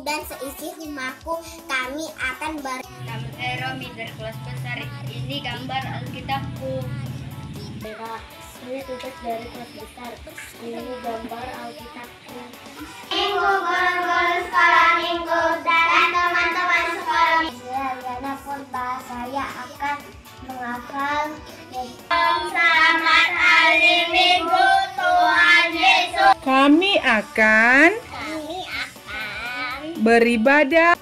dan seisi rumahku, kami akan Nama saya Romi dari kelas besar. Ini gambar Alkitabku. Ini tugas dari kelas besar. Ini gambar Alkitabku. Minggu guru-guru sekolah minggu dan teman-teman sekolah minggu. Yana Purba, saya akan menghafal. Selamat hari Minggu Tuhan Yesus. Kami akan beribadah.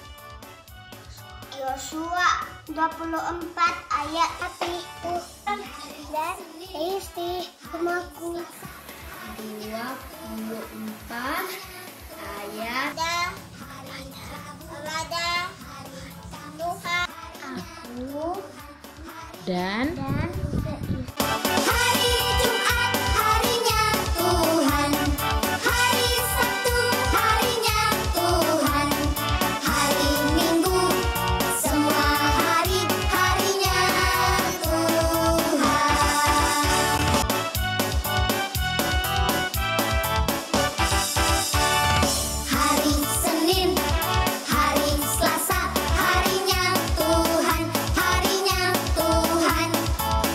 Yosua 24 ayat 1 dan isi rumahku 24 ayat kepada Tuhan aku Dan hari Jumat harinya Tuhan, hari Sabtu harinya Tuhan, hari Minggu semua hari-harinya Tuhan. Hari Senin, hari Selasa harinya Tuhan, harinya Tuhan,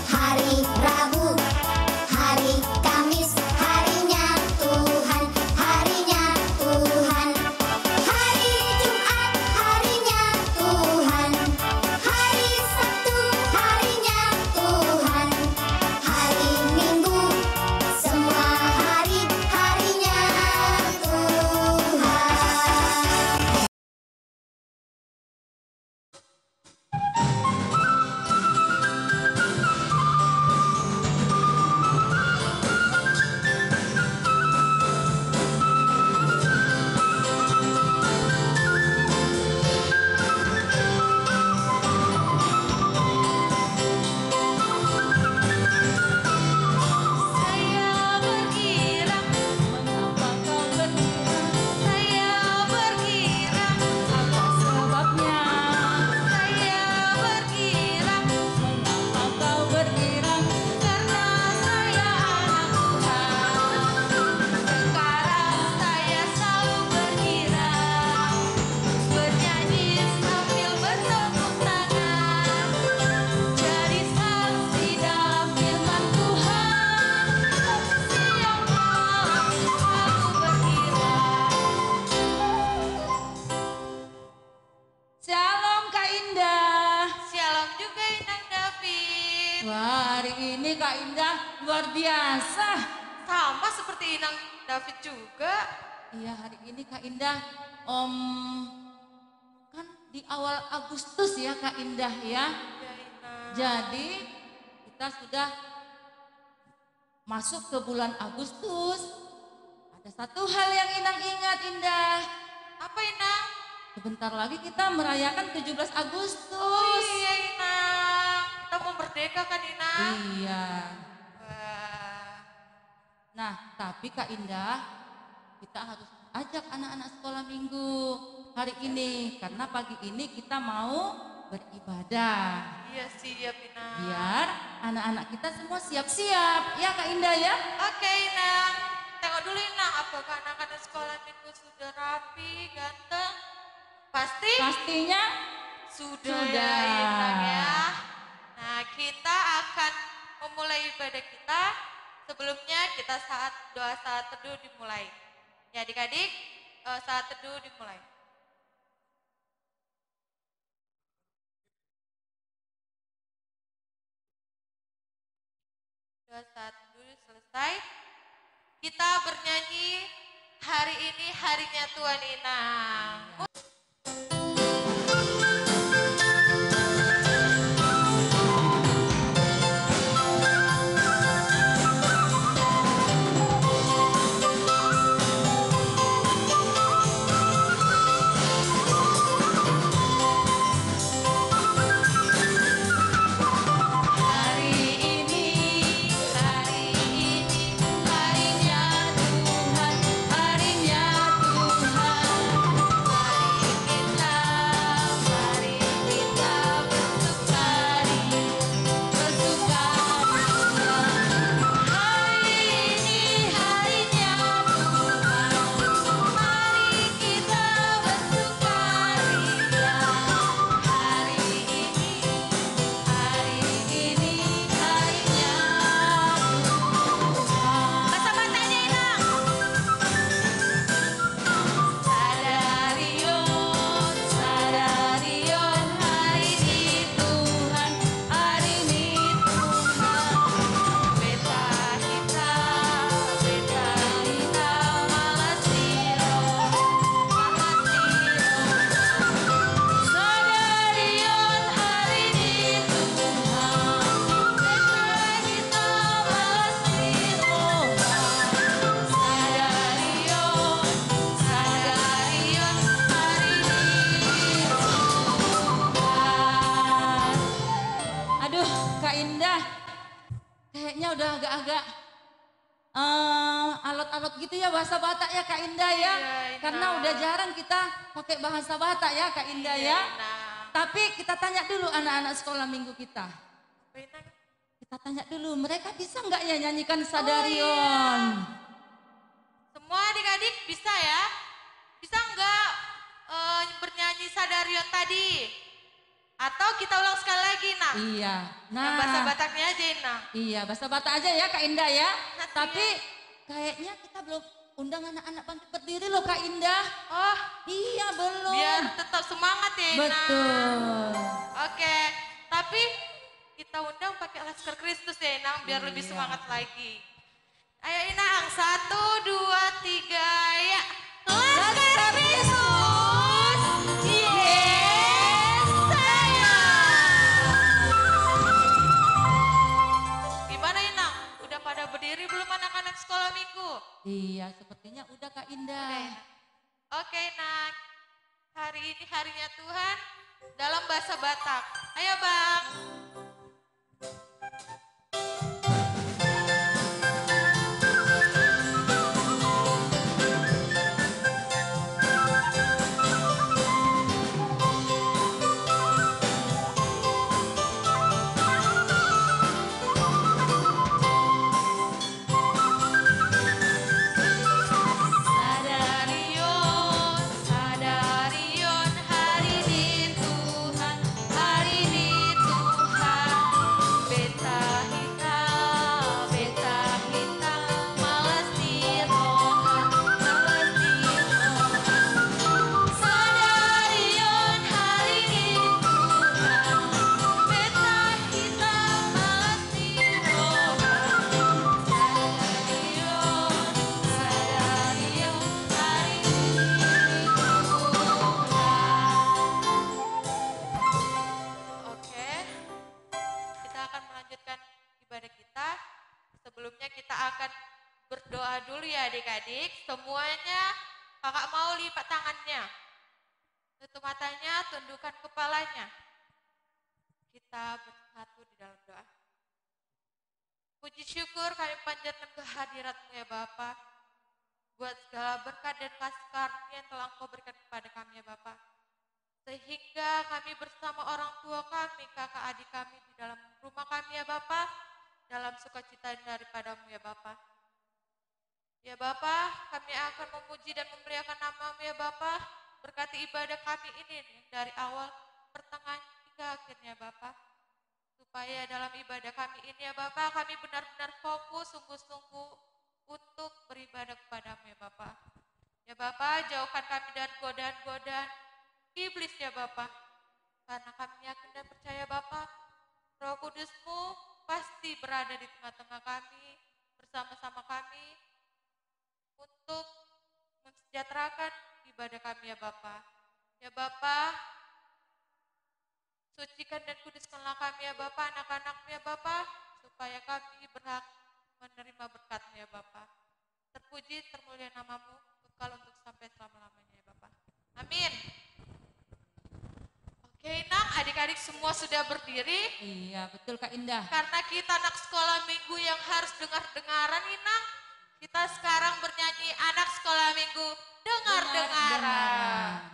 hari Rabu, hari Kamis harinya Tuhan, harinya Tuhan, hari Jumat harinya Tuhan, hari Sabtu harinya Tuhan, hari Minggu semua hari-harinya Tuhan. Saya berkira mengapa kau berkira? Saya berkira apa sebabnya? Saya berkira mengapa kau berkira? Karena saya anak Tuhan. Sekarang saya selalu berkira, bernyanyi sambil bertepuk tangan, jadi saksi dalam firman Tuhan. Siang malam aku berkira. Shalom Kak Indah. Shalom juga Inang David. Wah, hari ini Kak Indah luar biasa. Sama seperti Inang David juga. Iya, hari ini Kak Indah kan di awal Agustus ya Kak Indah ya. Ya Inang. Jadi kita sudah masuk ke bulan Agustus. Ada satu hal yang Inang ingat Indah. Apa Inang? Sebentar lagi kita merayakan 17 Agustus. Oh iya Inang. Kita mau merdeka kan Inang? Iya. Wah. Nah, tapi Kak Indah, kita harus ajak anak-anak sekolah minggu hari ini. Karena pagi ini kita mau beribadah. Iya siap Inang. Biar anak-anak kita semua siap-siap. Ya Kak Indah ya? Oke Inang. Tengok dulu Inang. Apakah anak-anak sekolah minggu sudah rapi, ganteng? Pasti? Pastinya Sudah Sudah. ya Inang ya. Nah kita akan memulai ibadah kita. Sebelumnya kita doa saat teduh dimulai. Ya adik-adik, saat teduh dimulai. Doa saat teduh selesai. Kita bernyanyi hari ini harinya Tuhan Inang. hari ini harinya Tuhan, harinya Tuhan. Mari kita Indah. Kayaknya udah agak-agak alot-alot gitu ya bahasa Batak ya Kak Indah ya. Iya, Indah. Karena udah jarang kita pakai bahasa Batak ya Kak Indah ya. Inang. Tapi kita tanya dulu anak-anak sekolah minggu kita. Apa, Inang? Kita tanya dulu, mereka bisa nggak ya nyanyikan Sadarion? Semua adik-adik bisa ya? Bisa nggak bernyanyi Sadarion tadi? Atau kita ulang sekali lagi, Nak? Iya. Yang bahasa Bataknya aja, Nak. Iya, bahasa Batak aja ya Kak Indah ya. Hati Tapi kayaknya kita belum undang anak-anak bangkit berdiri loh Kak Indah. Oh, Iya belum. biar tetap semangat ya, Inang. Betul. Oke, tapi kita undang pakai Laskar Kristus ya, Inang, biar lebih Iya. semangat lagi. Ayo, Inang, 1, 2, 3, ya. Laskar Kristus, yes, saya. Gimana, Inang? Udah pada berdiri belum anak-anak sekolah minggu? Iya, sepertinya udah Kak Indah. Oke, Inang. Hari ini harinya Tuhan dalam bahasa Batak. Ayo, Bang. Sadarion, sadarion, hari ini Tuhan, hari ini Tuhan. Beta hita, malas dirohan, malas dirohan. Sadarion, hari ini Tuhan. Beta hita, malas dirohan. Oke, kita akan melanjutkan ibadah kita. Sebelumnya kita akan berdoa dulu ya adik-adik. Semuanya kakak mau lipat tangannya. Tutup matanya, tundukkan kepalanya. Kita bersatu di dalam doa. Puji syukur kami panjatkan kehadirat-Mu ya Bapa. Buat segala berkat dan kasih karunia yang telah Engkau berikan kepada kami ya Bapa. Sehingga kami bersama orang tua kami, kakak adik kami di dalam rumah kami ya Bapa. Dalam sukacita daripada-Mu ya Bapa. Ya Bapa, kami akan memuji dan memuliakan nama-Mu ya Bapa. Berkati ibadah kami ini dari awal, pertengahan hingga akhirnya Bapa. Supaya dalam ibadah kami ini ya Bapa, kami benar-benar fokus sungguh-sungguh untuk beribadah kepada-Mu ya Bapa. Ya Bapa, jauhkan kami dari godaan-godaan iblis ya Bapa. Karena kami yakin dan percaya Bapa, Roh Kudus-Mu pasti berada di tengah-tengah kami, bersama-sama kami, untuk mensejahterakan ibadah kami ya Bapa. Ya Bapa, sucikan dan kuduskanlah kami ya Bapa, anak-anak-Mu ya Bapa, supaya kami berhak menerima berkat-Mu ya Bapa. Terpuji, termulia nama-Mu, kekal untuk sampai selama-lamanya ya Bapa. Amin. Oke, Nang, adik-adik semua sudah berdiri. Iya, betul Kak Indah. Karena kita anak sekolah minggu yang harus dengar-dengaran, Inang. Kita sekarang bernyanyi anak sekolah minggu, dengar-dengaran.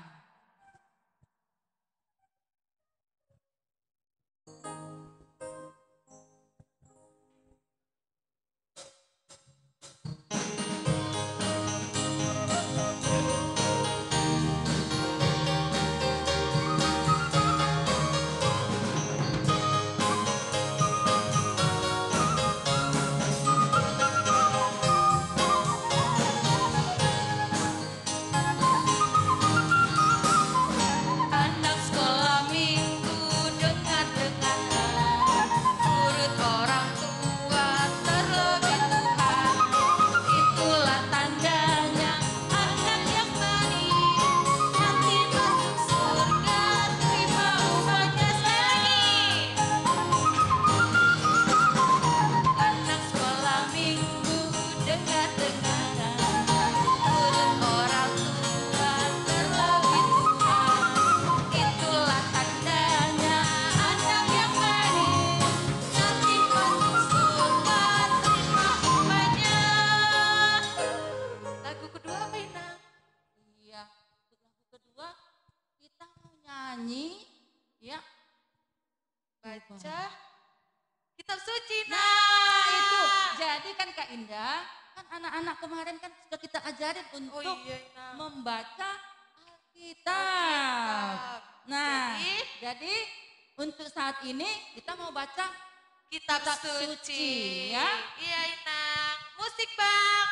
suci. Nah, itu. Jadi kan Kak Indah, kan anak-anak kemarin kan sudah kita ajarin Oh untuk iya, Nah. membaca Alkitab. Nah, Jadi, jadi untuk saat ini kita mau baca kitab Kitab suci. suci, ya. Iya, Inang. Musik, Bang.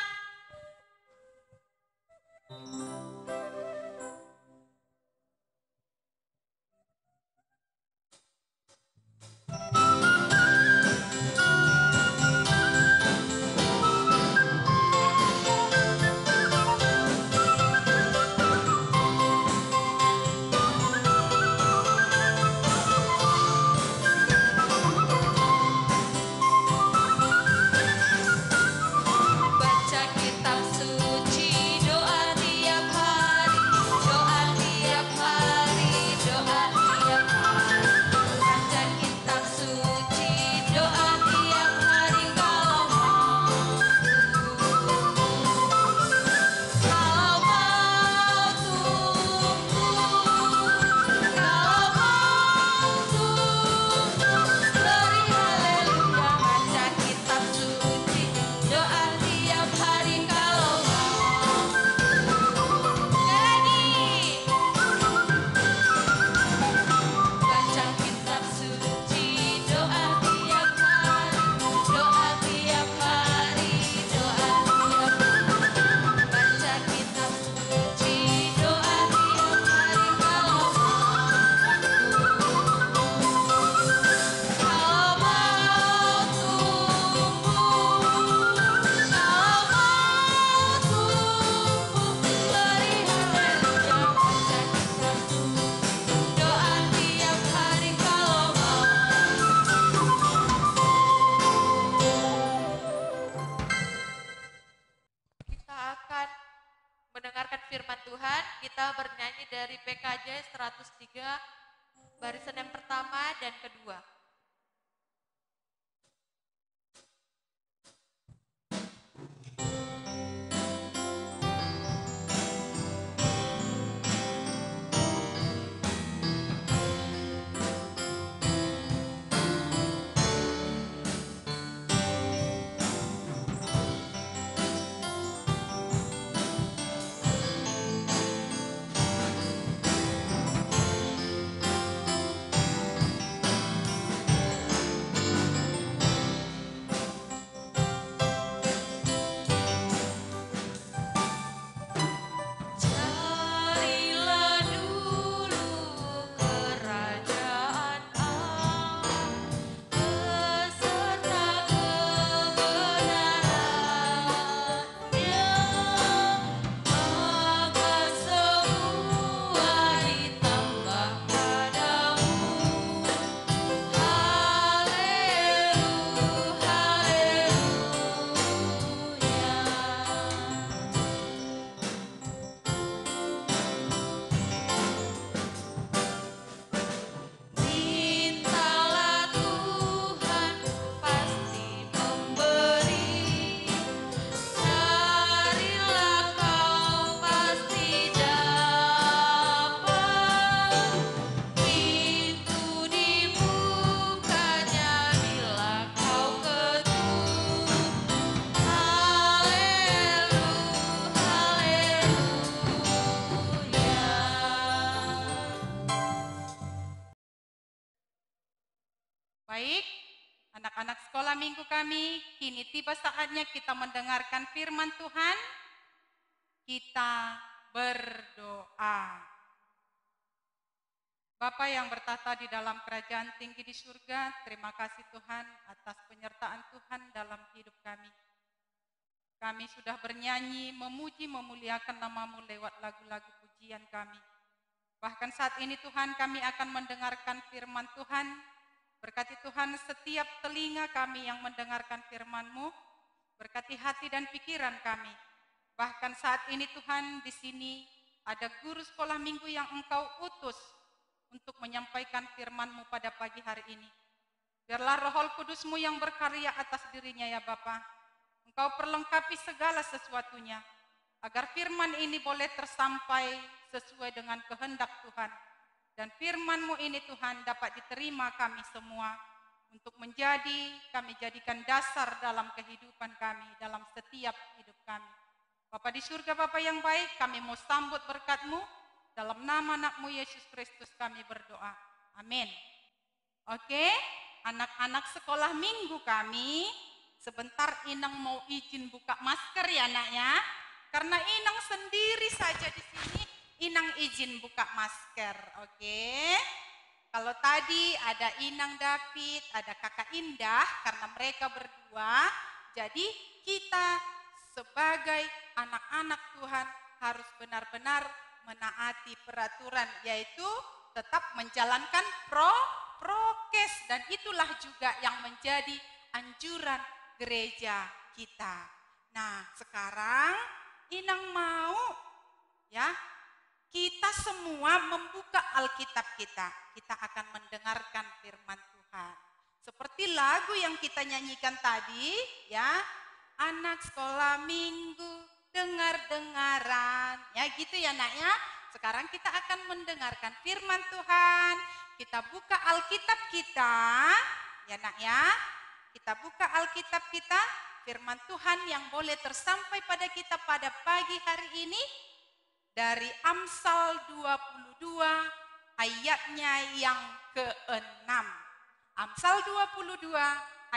Baca kitab suci, doa tiap hari, doa tiap hari, doa tiap hari. Baca kitab suci, doa tiap hari kalau mau. Kalau mau tumbuh, kalau mau tumbuh, beri haleluya. Baca kitab suci, doa tiap hari kalau mau. Lagi. Baca kitab suci, doa tiap hari, doa tiap hari, doa tiap hari. Baca kitab suci, doa tiap hari kalau mau. Kalau mau tumbuh, kalau mau tumbuh, beri haleluya. Baca kitab suci, doa tiap hari kalau mau. Kita akan mendengarkan firman Tuhan. Kita bernyanyi dari PKJ 103, barisan yang pertama dan kedua. Carilah dulu kerajaan Allah beserta kebenarannya, maka semua ditambah padamu. Haleluya, haleluya. Mintalah Tuhan pasti memberi, carilah kau pasti dapat, pintu dibukanya bila kau ketuk. Haleluya, haleluya. Baik, anak-anak sekolah minggu kami, kini tiba saatnya kita mendengarkan firman Tuhan. Kita berdoa. Bapa yang bertata di dalam kerajaan tinggi di surga, terima kasih Tuhan atas penyertaan Tuhan dalam hidup kami. Kami sudah bernyanyi, memuji, memuliakan nama-Mu lewat lagu-lagu pujian kami. Bahkan saat ini Tuhan kami akan mendengarkan firman Tuhan. Berkati Tuhan setiap telinga kami yang mendengarkan firman-Mu, berkati hati dan pikiran kami. Bahkan saat ini Tuhan di sini ada guru sekolah minggu yang Engkau utus untuk menyampaikan firman-Mu pada pagi hari ini. Biarlah Roh Kudus-Mu yang berkarya atas dirinya ya Bapa. Engkau perlengkapi segala sesuatunya, agar firman ini boleh tersampai sesuai dengan kehendak Tuhan. Dan firman-Mu ini Tuhan dapat diterima kami semua. untuk kami jadikan dasar dalam kehidupan kami, dalam setiap hidup kami. Bapa di surga, Bapa yang baik, kami mau sambut berkat-Mu, dalam nama anak-Mu Yesus Kristus kami berdoa. Amin. Oke, anak-anak sekolah minggu kami, sebentar Inang mau izin buka masker ya nak ya. Karena Inang sendiri saja di sini, Inang izin buka masker, oke. Kalau tadi ada Inang David, ada Kakak Indah, karena mereka berdua, jadi kita sebagai anak-anak Tuhan harus benar-benar menaati peraturan, yaitu tetap menjalankan prokes, dan itulah juga yang menjadi anjuran gereja kita. Nah, sekarang Inang mau ya kita semua membuka Alkitab kita. Kita akan mendengarkan firman Tuhan. Seperti lagu yang kita nyanyikan tadi ya, anak sekolah minggu dengar-dengaran. Ya gitu ya nak ya. Sekarang kita akan mendengarkan firman Tuhan. Kita buka Alkitab kita. Ya nak ya. Kita buka Alkitab kita. Firman Tuhan yang boleh tersampai pada kita pada pagi hari ini. Dari Amsal 22 ayatnya yang ke-6. Amsal 22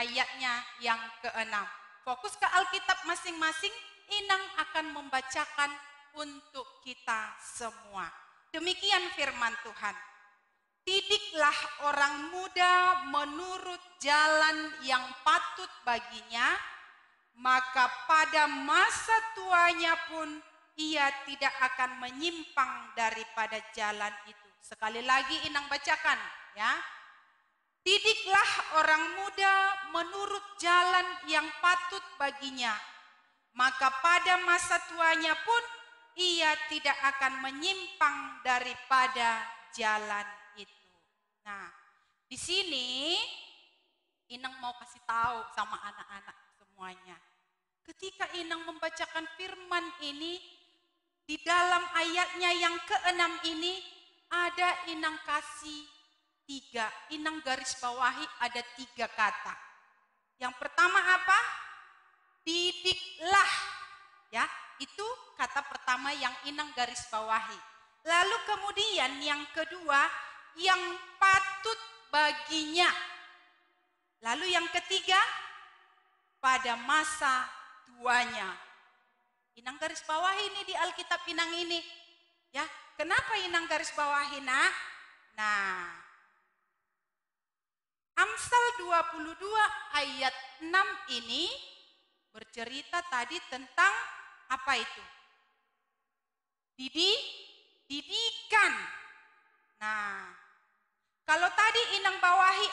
ayatnya yang ke-6. Fokus ke Alkitab masing-masing, Inang akan membacakan untuk kita semua. Demikian firman Tuhan. Didiklah orang muda menurut jalan yang patut baginya, maka pada masa tuanya pun ia tidak akan menyimpang daripada jalan itu. Sekali lagi Inang bacakan ya. Didiklah orang muda menurut jalan yang patut baginya, maka pada masa tuanya pun ia tidak akan menyimpang daripada jalan itu. Nah, di sini Inang mau kasih tahu sama anak-anak semuanya. Ketika Inang membacakan firman ini, di dalam ayatnya yang ke-6 ini ada Inang kasih 3, Inang garis bawahi ada 3 kata. Yang pertama apa? Didiklah. Ya, itu kata pertama yang Inang garis bawahi. Lalu kemudian yang kedua, yang patut baginya. Lalu yang ketiga, pada masa tuanya. Inang garis bawahi ini di Alkitab Inang ini. Ya, kenapa Inang garis bawahi nak? Nah, Amsal 22 ayat 6 ini bercerita tadi tentang apa itu? Didikan. Nah, kalau tadi Inang bawahi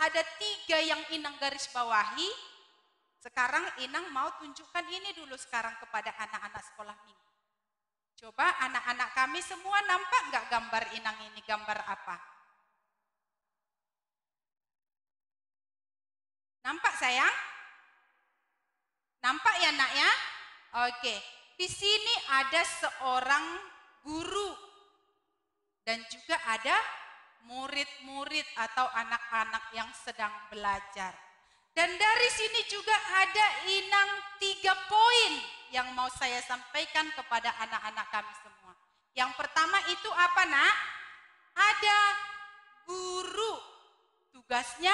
ada 3 yang Inang garis bawahi. Sekarang Inang mau tunjukkan ini dulu sekarang kepada anak-anak sekolah minggu. Coba anak-anak kami semua nampak nggak gambar Inang ini, gambar apa? Nampak sayang? Nampak ya nak ya? Oke, di sini ada seorang guru dan juga ada murid-murid atau anak-anak yang sedang belajar. Dan dari sini juga ada Inang 3 poin yang mau saya sampaikan kepada anak-anak kami semua. Yang pertama itu apa nak? Ada guru. Tugasnya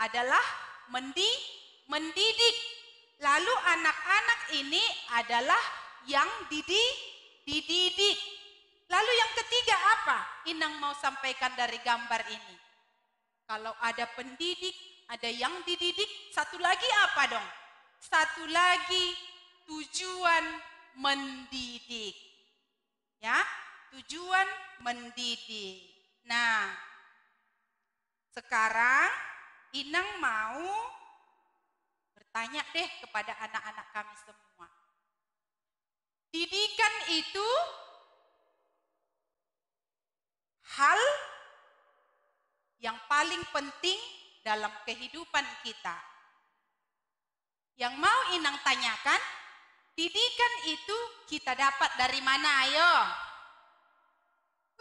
adalah mendidik. Lalu anak-anak ini adalah yang dididik. Lalu yang ketiga apa? Inang mau sampaikan dari gambar ini. Kalau ada pendidik, ada yang dididik, satu lagi apa dong? Satu lagi tujuan mendidik. Ya, tujuan mendidik. Nah, sekarang Inang mau bertanya deh kepada anak-anak kami semua. Didikan itu hal yang paling penting dalam kehidupan kita. Yang mau Inang tanyakan, didikan itu kita dapat dari mana? Ayo.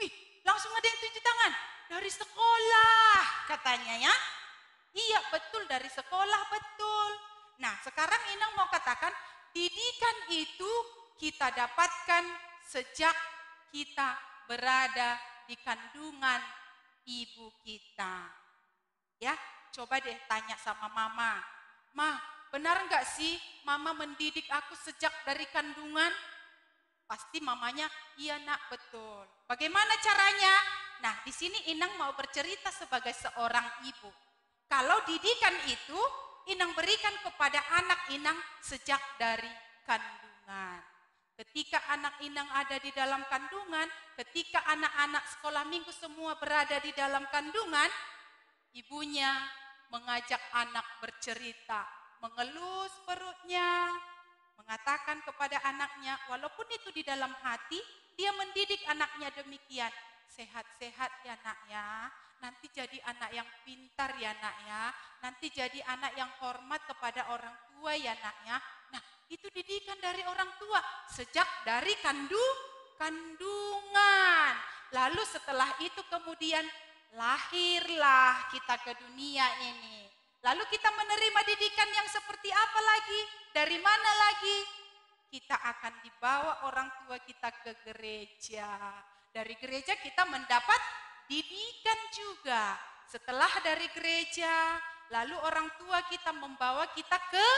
Wih, langsung ada yang tunjuk tangan. Dari sekolah katanya ya. Iya betul, dari sekolah betul. Nah sekarang Inang mau katakan didikan itu kita dapatkan sejak kita berada di kandungan ibu kita. Ya, coba deh tanya sama mama. Ma, benar nggak sih mama mendidik aku sejak dari kandungan? Pasti mamanya, iya nak betul. Bagaimana caranya? Nah, di sini Inang mau bercerita sebagai seorang ibu. Kalau didikan itu Inang berikan kepada anak Inang sejak dari kandungan. Ketika anak Inang ada di dalam kandungan, ketika anak-anak sekolah minggu semua berada di dalam kandungan, ibunya mengajak anak bercerita, mengelus perutnya, mengatakan kepada anaknya, walaupun itu di dalam hati, dia mendidik anaknya demikian. Sehat-sehat ya nak ya, nanti jadi anak yang pintar ya nak ya, nanti jadi anak yang hormat kepada orang tua ya nak ya. Nah, itu didikan dari orang tua sejak dari kandungan. Lalu setelah itu kemudian lahirlah kita ke dunia ini. Lalu kita menerima didikan yang seperti apa lagi? Dari mana lagi? Kita akan dibawa orang tua kita ke gereja. Dari gereja kita mendapat didikan juga. Setelah dari gereja, lalu orang tua kita membawa kita ke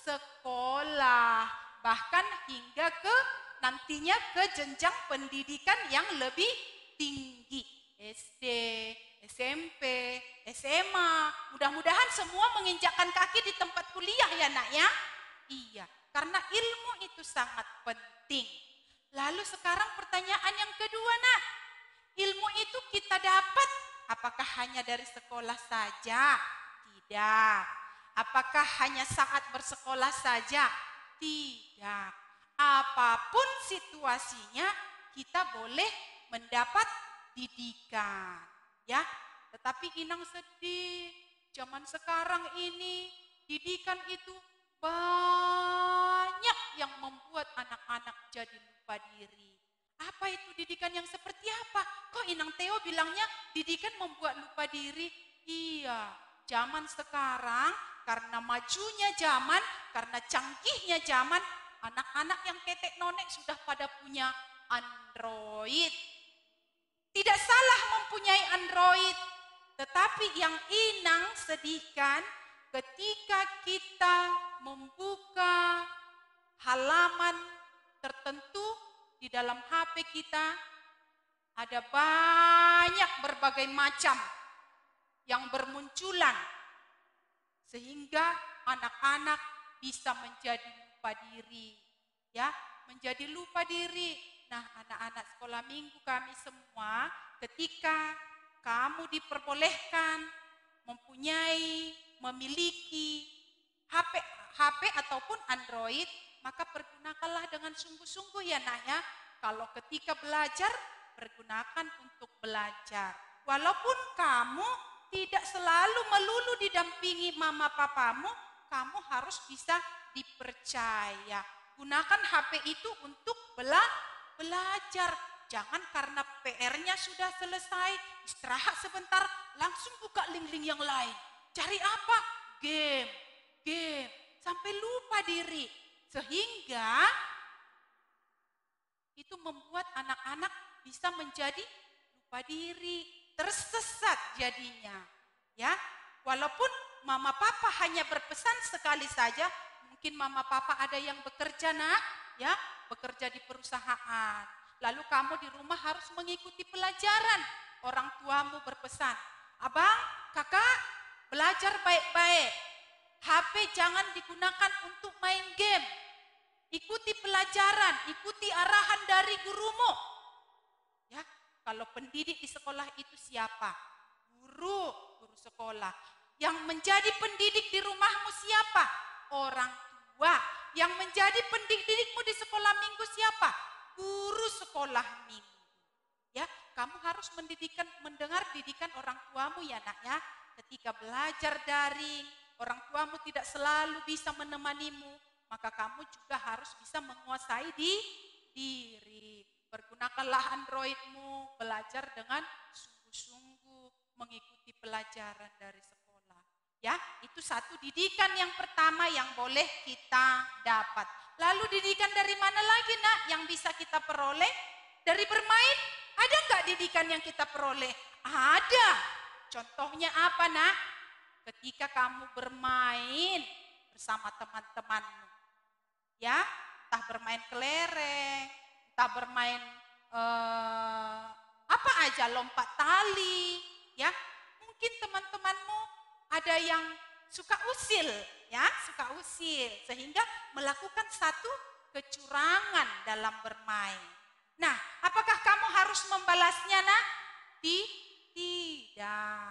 sekolah. Bahkan hingga ke nantinya ke jenjang pendidikan yang lebih tinggi. SD, SMP, SMA. Mudah-mudahan semua menginjakkan kaki di tempat kuliah ya nak ya. Iya, karena ilmu itu sangat penting. Lalu sekarang pertanyaan yang kedua nak. Ilmu itu kita dapat apakah hanya dari sekolah saja? Tidak. Apakah hanya saat bersekolah saja? Tidak. Apapun situasinya kita boleh mendapat didikan. Ya, tetapi Inang sedih. Zaman sekarang ini didikan itu banyak yang membuat anak-anak jadi lupa diri. Apa itu didikan yang seperti apa? Kok Inang Theo bilangnya didikan membuat lupa diri? Iya, zaman sekarang karena majunya zaman, karena canggihnya zaman, anak-anak yang ketek nonek sudah pada punya Android. Tidak salah mempunyai Android, tetapi yang Inang sedihkan ketika kita membuka halaman tertentu di dalam HP kita, ada banyak berbagai macam yang bermunculan sehingga anak-anak bisa menjadi lupa diri, ya, menjadi lupa diri. Nah, anak-anak sekolah minggu kami semua, ketika kamu diperbolehkan memiliki HP ataupun Android, maka pergunakanlah dengan sungguh-sungguh ya nak ya. Kalau ketika belajar, pergunakan untuk belajar. Walaupun kamu tidak selalu melulu didampingi mama papamu, kamu harus bisa dipercaya. Gunakan HP itu untuk belajar. Jangan karena PR-nya sudah selesai, istirahat sebentar, langsung buka link-link yang lain. Cari apa? Game. Sampai lupa diri. Sehingga itu membuat anak-anak bisa menjadi lupa diri, tersesat jadinya. Ya, walaupun mama papa hanya berpesan sekali saja, mungkin mama papa ada yang bekerja nak, ya, bekerja di perusahaan. Lalu kamu di rumah harus mengikuti pelajaran. Orang tuamu berpesan, abang, kakak, belajar baik-baik. HP jangan digunakan untuk main game. Ikuti pelajaran, ikuti arahan dari gurumu. Ya, kalau pendidik di sekolah itu siapa? Guru sekolah. Yang menjadi pendidik di rumahmu siapa? Orang tua. Yang menjadi pendidikmu di sekolah minggu siapa? Guru sekolah minggu. Ya, kamu harus mendengar didikan orang tuamu ya nak ya. Ketika belajar daring, orang tuamu tidak selalu bisa menemanimu, maka kamu juga harus bisa menguasai diri. Pergunakanlah Androidmu, belajar dengan sungguh-sungguh, mengikuti pelajaran dari sekolah. Ya, itu satu didikan yang pertama yang boleh kita dapat. Lalu didikan dari mana lagi nak yang bisa kita peroleh? Dari bermain? Ada nggak didikan yang kita peroleh? Ada. Contohnya apa nak? Ketika kamu bermain bersama teman-temanmu. Ya, entah bermain kelereng, entah bermain apa aja, lompat tali. Ya, mungkin teman-temanmu ada yang suka usil, ya, suka usil, sehingga melakukan satu kecurangan dalam bermain. Nah, apakah kamu harus membalasnya, nak? Tidak.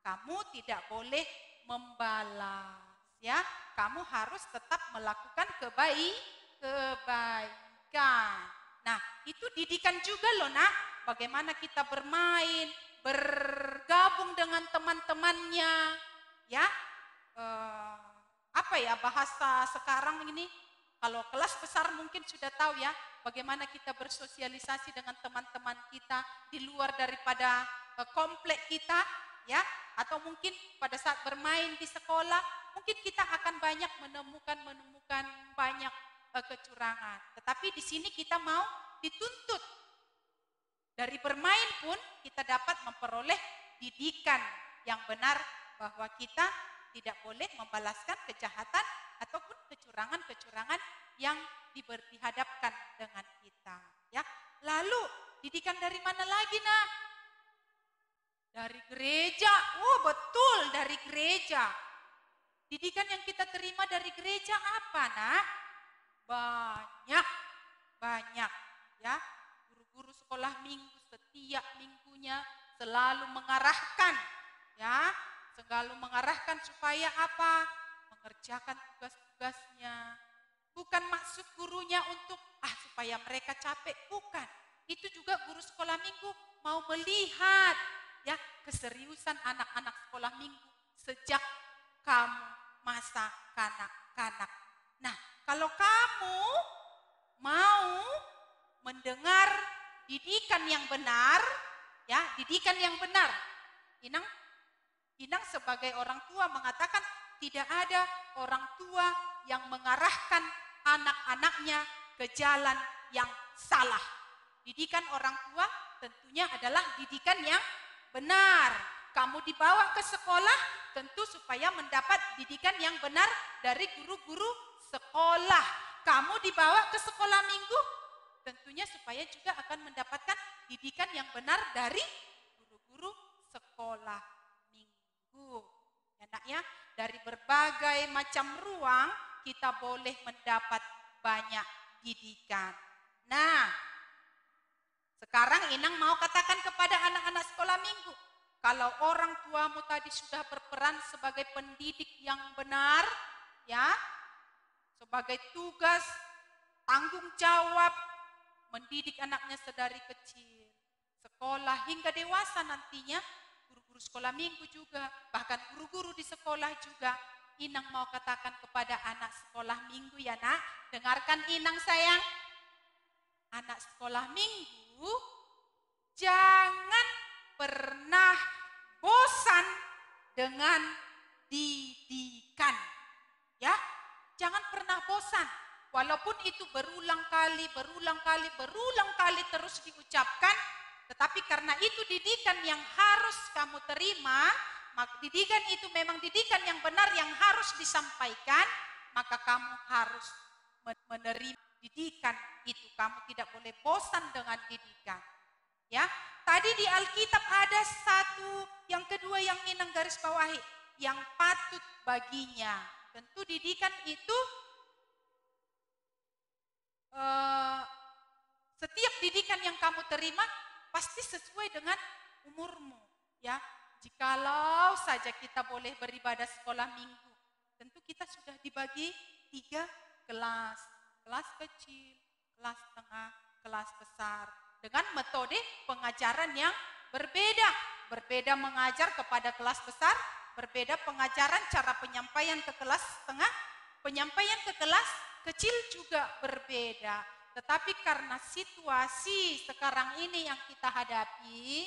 Kamu tidak boleh membalas, ya. Kamu harus tetap melakukan kebaikan. Nah, itu didikan juga loh, nak. Bagaimana kita bermain, bergabung dengan teman-temannya, ya, apa ya bahasa sekarang ini, kalau kelas besar mungkin sudah tahu ya, bagaimana kita bersosialisasi dengan teman-teman kita di luar daripada komplek kita, ya, atau mungkin pada saat bermain di sekolah, mungkin kita akan banyak menemukan banyak kecurangan. Tetapi di sini kita mau dituntut. Dari bermain pun kita dapat memperoleh didikan yang benar bahwa kita tidak boleh membalaskan kejahatan ataupun kecurangan-kecurangan yang dihadapkan dengan kita. Ya, lalu didikan dari mana lagi, nak? Dari gereja. Oh, betul, dari gereja. Didikan yang kita terima dari gereja apa, nak? Banyak, ya. Guru sekolah minggu setiap minggunya selalu mengarahkan, ya, supaya apa? Mengerjakan tugas-tugasnya. Bukan maksud gurunya untuk supaya mereka capek, bukan. Itu juga guru sekolah minggu mau melihat, ya, keseriusan anak-anak sekolah minggu sejak kamu masa kanak-kanak. Nah, kalau kamu mau mendengar didikan yang benar, ya, didikan yang benar. Inang sebagai orang tua mengatakan tidak ada orang tua yang mengarahkan anak-anaknya ke jalan yang salah. Didikan orang tua tentunya adalah didikan yang benar. Kamu dibawa ke sekolah tentu supaya mendapat didikan yang benar dari guru-guru sekolah. Kamu dibawa ke sekolah minggu tentunya supaya juga akan mendapatkan didikan yang benar dari guru-guru sekolah minggu. Ya, nak, ya, dari berbagai macam ruang kita boleh mendapat banyak didikan. Nah, sekarang Inang mau katakan kepada anak-anak sekolah minggu, kalau orang tuamu tadi sudah berperan sebagai pendidik yang benar, ya, sebagai tugas, tanggung jawab, mendidik anaknya sedari kecil, sekolah hingga dewasa nantinya, guru-guru sekolah minggu juga, bahkan guru-guru di sekolah juga, Inang mau katakan kepada anak sekolah minggu, ya, nak, dengarkan Inang sayang, anak sekolah minggu, jangan pernah bosan dengan didikan, ya, jangan pernah bosan. Walaupun itu berulang kali terus diucapkan, tetapi karena itu didikan yang harus kamu terima, maka didikan itu memang didikan yang benar yang harus disampaikan, maka kamu harus menerima didikan itu. Kamu tidak boleh bosan dengan didikan. Ya, tadi di Alkitab ada satu, yang kedua yang Inang garis bawahi, yang patut baginya. Tentu didikan itu setiap didikan yang kamu terima pasti sesuai dengan umurmu, ya. Jikalau saja kita boleh beribadah sekolah minggu, tentu kita sudah dibagi 3 kelas, kelas kecil, kelas tengah, kelas besar, dengan metode pengajaran yang berbeda mengajar kepada kelas besar, berbeda pengajaran cara penyampaian ke kelas tengah, penyampaian ke kelas kecil juga berbeda. Tetapi karena situasi sekarang ini yang kita hadapi,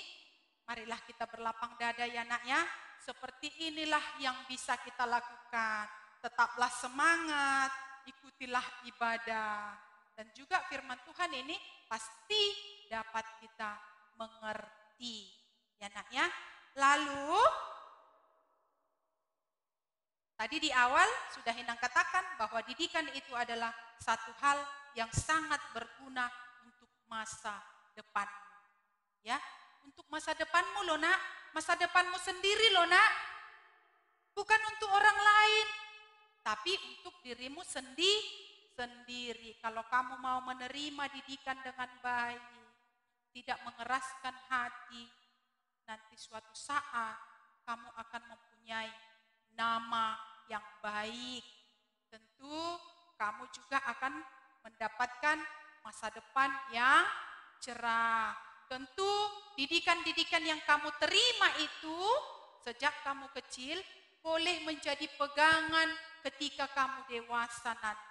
marilah kita berlapang dada, ya, nak, ya. seperti inilah yang bisa kita lakukan. Tetaplah semangat, ikutilah ibadah. Dan juga firman Tuhan ini pasti dapat kita mengerti. Ya nak ya. Lalu, tadi di awal sudah Inang katakan bahwa didikan itu adalah satu hal yang sangat berguna untuk masa depanmu. Ya, untuk masa depanmu loh nak, masa depanmu sendiri loh nak. Bukan untuk orang lain, tapi untuk dirimu sendiri. Kalau kamu mau menerima didikan dengan baik, tidak mengeraskan hati, nanti suatu saat kamu akan mempunyai nama yang baik. Tentu kamu juga akan mendapatkan masa depan yang cerah. Tentu didikan-didikan yang kamu terima itu sejak kamu kecil boleh menjadi pegangan ketika kamu dewasa nanti.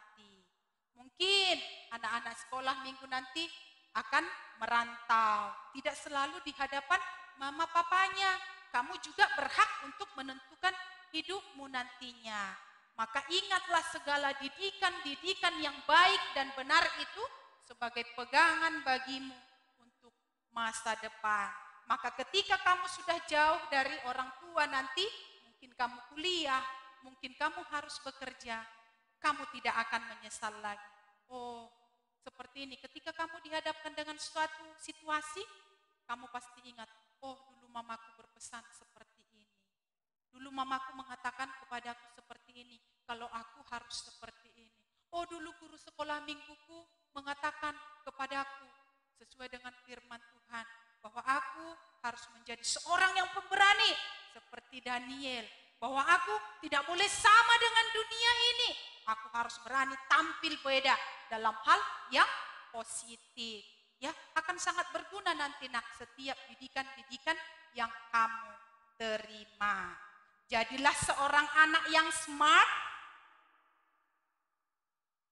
Mungkin anak-anak sekolah minggu nanti akan merantau. Tidak selalu di hadapan mama papanya. Kamu juga berhak untuk menentukan hidupmu nantinya. Maka ingatlah segala didikan-didikan yang baik dan benar itu sebagai pegangan bagimu untuk masa depan. Maka ketika kamu sudah jauh dari orang tua nanti, mungkin kamu kuliah, mungkin kamu harus bekerja, kamu tidak akan menyesal lagi. Oh, seperti ini. Ketika kamu dihadapkan dengan suatu situasi, kamu pasti ingat, oh dulu mamaku berpesan seperti ini. Dulu mamaku mengatakan kepadaku seperti ini, kalau aku harus seperti ini. Oh dulu guru sekolah mingguku mengatakan kepadaku sesuai dengan firman Tuhan, bahwa aku harus menjadi seorang yang pemberani seperti Daniel. Bahwa aku tidak boleh sama dengan dunia ini. Aku harus berani tampil beda dalam hal yang positif. Ya, akan sangat berguna nanti nak setiap didikan-didikan yang kamu terima. Jadilah seorang anak yang smart,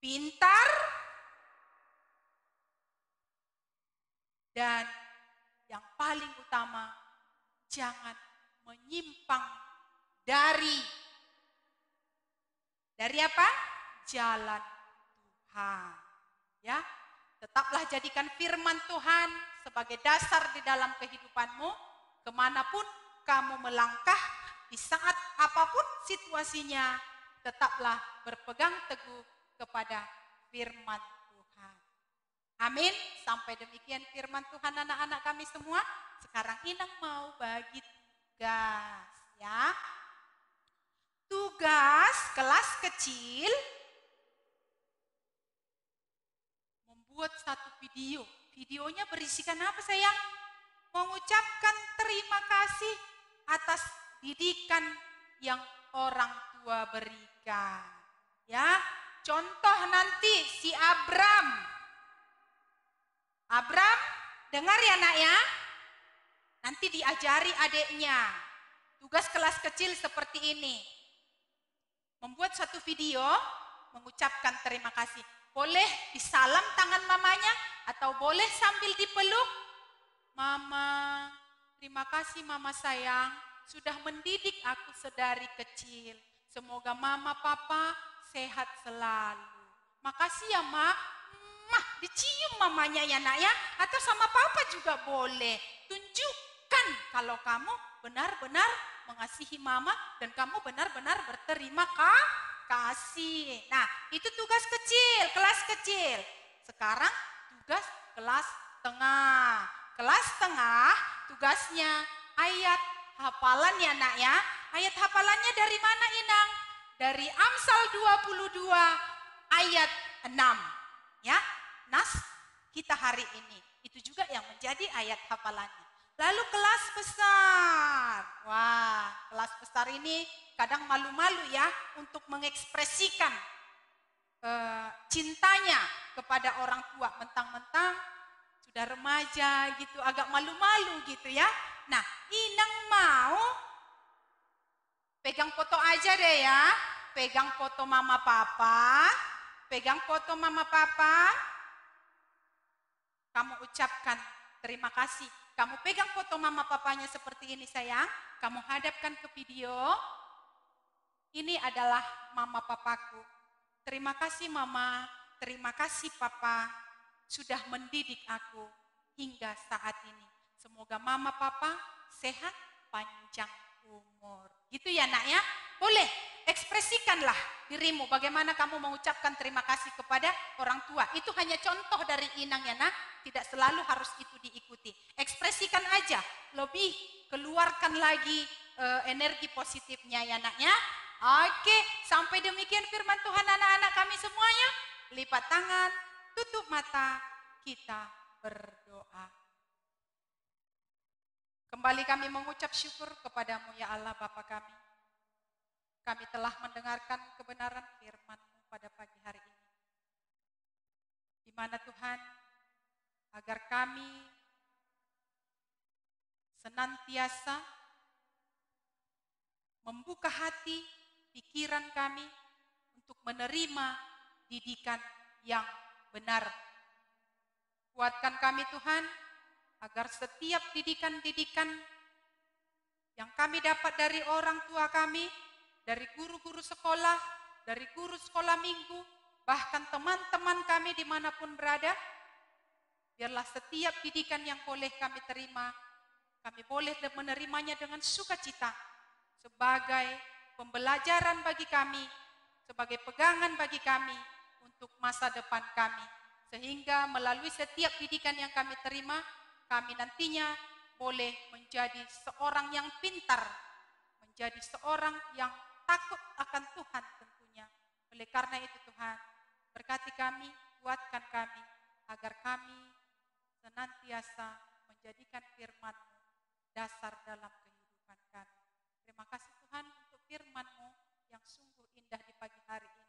pintar, dan yang paling utama, jangan menyimpang dari apa? Jalan Tuhan. Ya, tetaplah jadikan firman Tuhan sebagai dasar di dalam kehidupanmu, kemanapun kamu melangkah, di saat apapun situasinya, tetaplah berpegang teguh kepada firman Tuhan. Amin. Sampai demikian firman Tuhan anak-anak kami semua. Sekarang Inang mau bagi tugas, ya. Tugas kelas kecil membuat satu video. Videonya berisikan apa sayang? Mengucapkan terima kasih atas didikan yang orang tua berikan. Ya, contoh nanti si Abram. Abram, dengar ya nak ya. Nanti diajari adiknya. Tugas kelas kecil seperti ini. Membuat satu video, mengucapkan terima kasih. Boleh disalam tangan mamanya atau boleh sambil dipeluk. Mama, terima kasih mama sayang, sudah mendidik aku sedari kecil. Semoga mama papa sehat selalu. Makasih ya mak. Dicium mamanya ya nak ya, atau sama papa juga boleh. Tunjukkan kalau kamu benar-benar mengasihi mama dan kamu benar-benar berterima kasih. Nah, itu tugas kecil, kelas kecil. Sekarang tugas kelas tengah. Kelas tengah tugasnya ayat hafalan ya nak ya. Ayat hafalannya dari mana Inang? Dari Amsal 22 ayat 6. Ya, nas kita hari ini. Itu juga yang menjadi ayat hafalannya. Lalu kelas besar. Wah, kelas besar ini kadang malu-malu ya untuk mengekspresikan cintanya kepada orang tua. Mentang-mentang sudah remaja gitu, agak malu-malu gitu ya. Nah, Inang mau pegang foto aja deh ya. Pegang foto mama papa. Pegang foto mama papa. Kamu ucapkan terima kasih Kamu pegang foto mama papanya seperti ini sayang. Kamu hadapkan ke video. Ini adalah mama papaku. Terima kasih mama, terima kasih papa sudah mendidik aku hingga saat ini. Semoga mama papa sehat panjang umur. Gitu ya nak ya. Boleh ekspresikanlah dirimu bagaimana kamu mengucapkan terima kasih kepada orang tua. Itu hanya contoh dari Inang ya nak. Tidak selalu harus itu diikuti. Ekspresikan aja, lebih keluarkan lagi energi positifnya ya nak ya. Oke, sampai demikian firman Tuhan anak-anak kami semuanya. Lipat tangan, tutup mata, kita berdoa. Kembali kami mengucap syukur kepadamu ya Allah Bapa kami. Kami telah mendengarkan kebenaran firman-Mu pada pagi hari ini. Di mana Tuhan, agar kami senantiasa membuka hati, pikiran kami untuk menerima didikan yang benar. Kuatkan kami Tuhan, agar setiap didikan-didikan yang kami dapat dari orang tua kami, dari guru-guru sekolah, dari guru sekolah minggu, bahkan teman-teman kami dimanapun berada, biarlah setiap didikan yang boleh kami terima, kami boleh menerimanya dengan sukacita, sebagai pembelajaran bagi kami, sebagai pegangan bagi kami untuk masa depan kami. Sehingga melalui setiap didikan yang kami terima, kami nantinya boleh menjadi seorang yang pintar, menjadi seorang yang takut akan Tuhan tentunya. Oleh karena itu Tuhan, berkati kami, kuatkan kami, agar kami senantiasa menjadikan firman-Mu dasar dalam kehidupan kami. Terima kasih Tuhan untuk firman-Mu yang sungguh indah di pagi hari ini,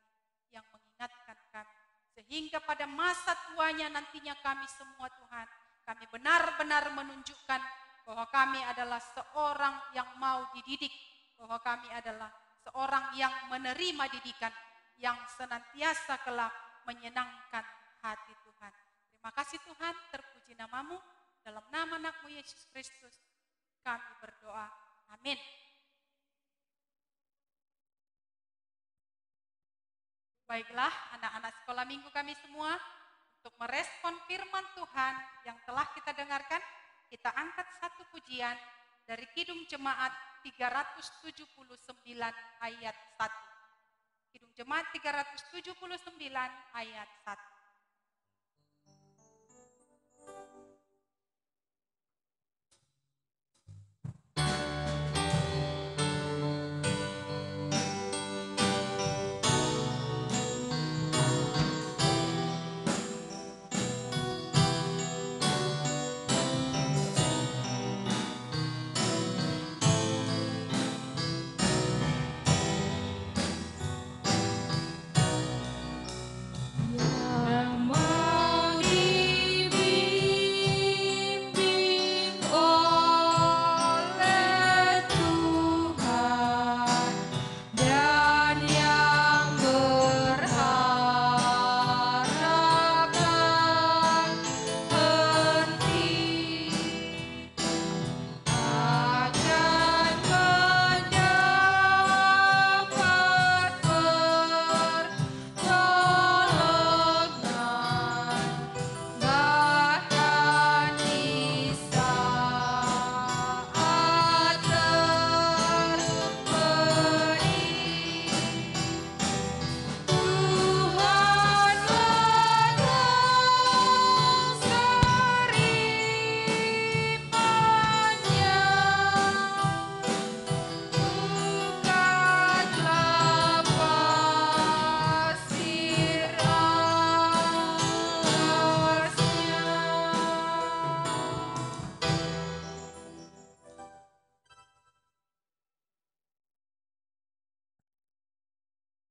yang mengingatkan kami. Sehingga pada masa tuanya nantinya kami semua Tuhan, kami benar-benar menunjukkan bahwa kami adalah seorang yang mau dididik, bahwa kami adalah seorang yang menerima didikan, yang senantiasa kelak menyenangkan hati Tuhan. Terima kasih Tuhan, terpuji nama-Mu, dalam nama anak-Mu Yesus Kristus kami berdoa. Amin. Baiklah anak-anak sekolah minggu kami semua, untuk merespon firman Tuhan yang telah kita dengarkan, kita angkat satu pujian dari Kidung Jemaat 379 ayat 1. Kidung Jemaat 379 ayat 1.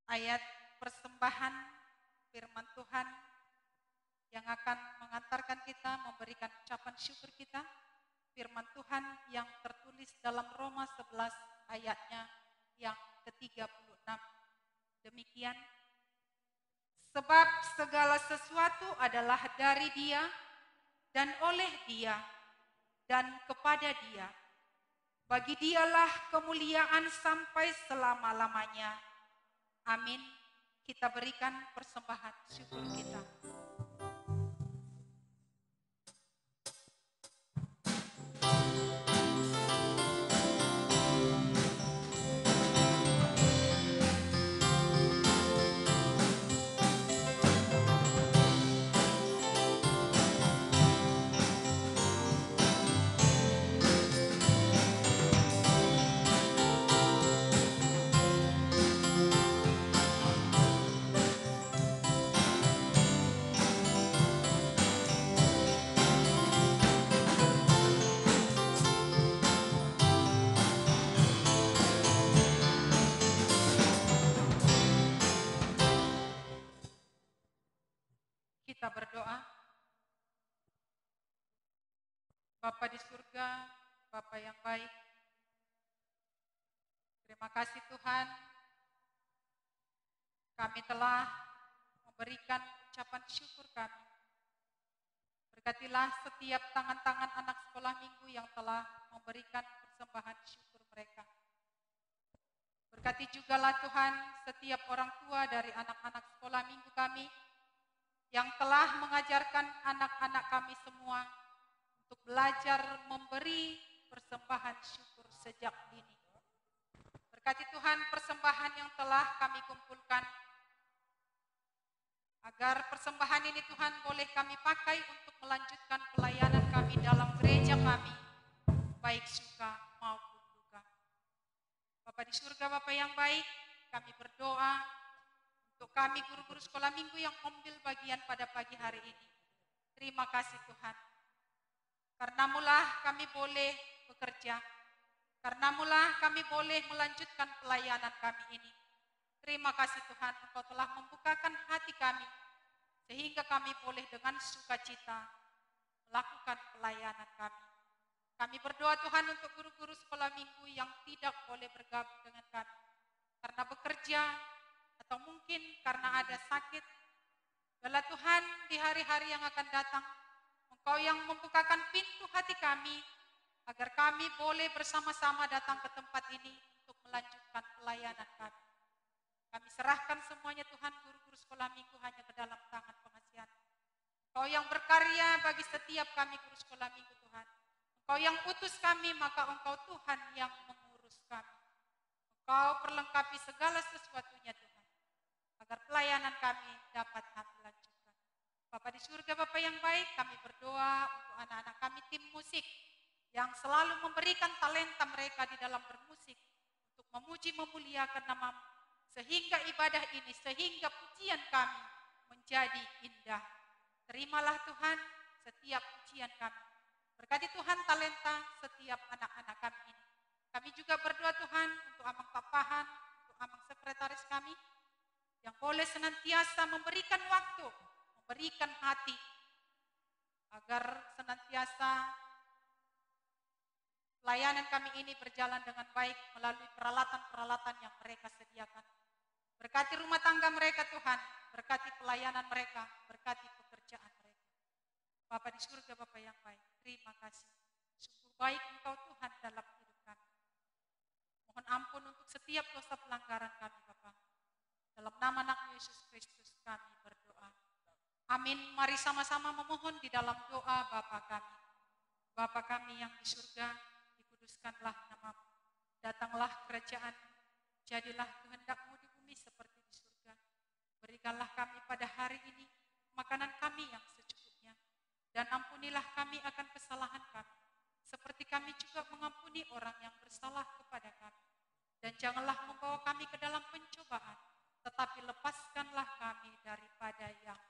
Ayat persembahan firman Tuhan yang akan mengantarkan kita memberikan ucapan syukur kita. Firman Tuhan yang tertulis dalam Roma 11 ayatnya yang ke-36. Demikian, sebab segala sesuatu adalah dari Dia dan oleh Dia dan kepada Dia. Bagi Dialah kemuliaan sampai selama-lamanya. Amin. Kita berikan persembahan syukur kita. Kita berdoa. Bapa di surga, Bapa yang baik, terima kasih Tuhan, kami telah memberikan ucapan syukur kami. Berkatilah setiap tangan-tangan anak sekolah minggu yang telah memberikan persembahan syukur mereka. Berkati jugalah Tuhan setiap orang tua dari anak-anak sekolah minggu kami yang telah mengajarkan anak-anak kami semua untuk belajar memberi persembahan syukur sejak dini. Berkati Tuhan persembahan yang telah kami kumpulkan, agar persembahan ini Tuhan boleh kami pakai untuk melanjutkan pelayanan kami dalam gereja kami, baik suka maupun duka. Bapa di surga, Bapa yang baik, kami berdoa untuk kami guru-guru sekolah minggu yang ambil bagian pada pagi hari ini. Terima kasih Tuhan. Karena mulah kami boleh bekerja. Karena mulah kami boleh melanjutkan pelayanan kami ini. Terima kasih Tuhan, Engkau telah membukakan hati kami, sehingga kami boleh dengan sukacita melakukan pelayanan kami. Kami berdoa Tuhan untuk guru-guru sekolah minggu yang tidak boleh bergabung dengan kami, karena bekerja, atau mungkin karena ada sakit. Biarlah Tuhan di hari-hari yang akan datang, Engkau yang membukakan pintu hati kami, agar kami boleh bersama-sama datang ke tempat ini untuk melanjutkan pelayanan kami. Kami serahkan semuanya Tuhan, guru-guru sekolah minggu hanya ke dalam tangan pengasihan. Engkau yang berkarya bagi setiap kami guru sekolah minggu Tuhan. Engkau yang utus kami, maka Engkau Tuhan yang mengurus kami. Engkau perlengkapi segala sesuatunya Tuhan, agar pelayanan kami dapat kami lanjutkan. Bapa di surga, Bapa yang baik, kami berdoa untuk anak-anak kami tim musik yang selalu memberikan talenta mereka di dalam bermusik untuk memuji memuliakan nama-Mu, sehingga ibadah ini, sehingga pujian kami menjadi indah. Terimalah Tuhan setiap pujian kami. Berkati Tuhan talenta setiap anak-anak kami ini. Kami juga berdoa Tuhan untuk Amang Papahan, untuk Amang Sekretaris kami, yang boleh senantiasa memberikan waktu, memberikan hati, agar senantiasa pelayanan kami ini berjalan dengan baik melalui peralatan-peralatan yang mereka sediakan. Berkati rumah tangga mereka Tuhan, berkati pelayanan mereka, berkati pekerjaan mereka. Bapa di surga, Bapa yang baik, terima kasih. Sungguh baik Engkau Tuhan dalam hidup kami. Mohon ampun untuk setiap dosa pelanggaran kami Bapa. Dalam nama anak Yesus Kristus kami berdoa. Amin. Mari sama-sama memohon di dalam doa Bapa kami. Bapa kami yang di surga, dikuduskanlah nama-Mu. Datanglah kerajaan-Mu. Jadilah kehendak-Mu di bumi seperti di surga. Berikanlah kami pada hari ini makanan kami yang secukupnya. Dan ampunilah kami akan kesalahan kami, seperti kami juga mengampuni orang yang bersalah kepada kami. Dan janganlah membawa kami ke dalam pencobaan, tetapi lepaskanlah kami daripada yang